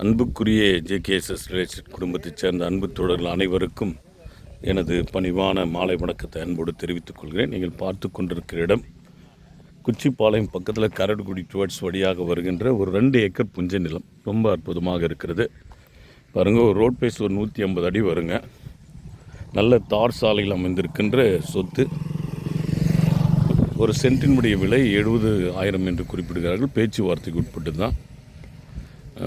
அன்புக்குரிய ஜேகேஎஸ்எஸ் ரிலேஷன் குடும்பத்தைச் சேர்ந்த அன்பு தோழர்கள் அனைவருக்கும் எனது பணிவான மாலை வணக்கத்தை அன்போடு தெரிவித்துக் கொள்கிறேன். நீங்கள் பார்த்து கொண்டிருக்கிற இடம் குச்சிப்பாளையம் பக்கத்தில் கரடுகுடி டுவர்ட்ஸ் வழியாக வருகின்ற ஒரு 2 ஏக்கர் புஞ்சை நிலம். ரொம்ப அற்புதமாக இருக்கிறது. பாருங்கள், ஒரு ரோட் பேஸ் ஒரு 150 அடி வருங்க. நல்ல தார் சாலையில் அமைந்திருக்கின்ற சொத்து. ஒரு சென்டினுடைய விலை 70,000 என்று குறிப்பிடுகிறார்கள். பேச்சுவார்த்தைக்கு உட்பட்டு தான்.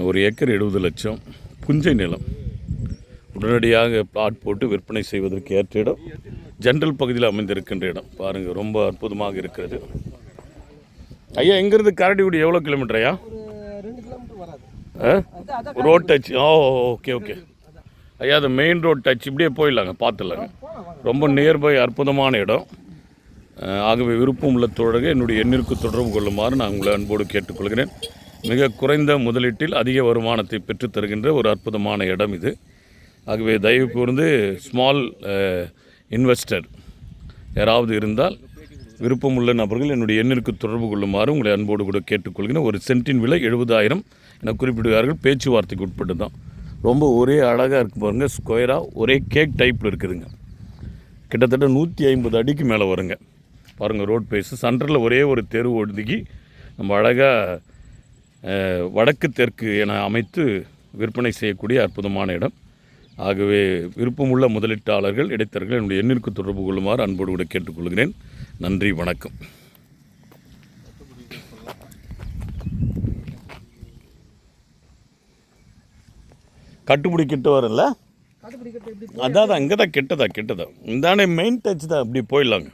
ஒரு ஏக்கர் 70 லட்சம். புஞ்சை நிலம். உடனடியாக பிளாட் போட்டு விற்பனை செய்வதற்கு ஏற்ற இடம். ஜென்ரல் பகுதியில் அமைந்திருக்கின்ற இடம். பாருங்கள், ரொம்ப அற்புதமாக இருக்கிறது. ஐயா, எங்கேருந்து கரடிக்குடி எவ்வளோ கிலோமீட்டர் ஐயா? Road touch. ஓகே ஐயா, அது மெயின் ரோட் டச். இப்படியே போயிடலாங்க, பார்த்துடலாங்க. ரொம்ப நியர்பை, அற்புதமான இடம். ஆகவே விருப்பம் உள்ள தோழர்கள் என்னுடைய எண்ணிற்கு தொடர்பு கொள்ளுமாறு நான் உங்களை அன்போடு கேட்டுக்கொள்கிறேன். மிக குறைந்த முதலீட்டில் அதிக வருமானத்தை பெற்று தருகின்ற ஒரு அற்புதமான இடம் இது. ஆகவே தயவு கூர்ந்து ஸ்மால் இன்வெஸ்டர் யாராவது இருந்தால் விருப்பமுள்ள நபர்கள் என்னுடைய எண்ணிற்கு தொடர்பு கொள்ளுமாறு உங்களை அன்போடு கூட கேட்டுக்கொள்கிறேன். ஒரு சென்ட்டின் விலை 70,000 என குறிப்பிடுகிறார்கள். பேச்சுவார்த்தைக்கு உட்பட்டு தான். ரொம்ப ஒரே அழகாக இருக்கு பாருங்கள். ஸ்கொயராக ஒரே கேக் டைப்பில் இருக்குதுங்க. கிட்டத்தட்ட 150 அடிக்கு மேலே வருங்க. பாருங்கள், ரோட் பேஸு சென்டரில் ஒரே ஒரு தெரு ஒதுக்கி நம்ம அழகாக வடக்கு தெற்கு என அமைத்து விற்பனை செய்யக்கூடிய அற்புதமான இடம். ஆகவே விருப்பமுள்ள முதலீட்டாளர்கள், இடைத்தரகர்கள் என்னுடைய எண்ணிற்கு தொடர்பு கொள்ளுமாறு அன்போடு கூட கேட்டுக்கொள்கிறேன். நன்றி, வணக்கம். கட்டுப்பிடி கிட்ட வரல, அதான் இங்கே தான் கெட்டதா இந்தானே மெயின் டச் தான். அப்படி போயிடலாங்க.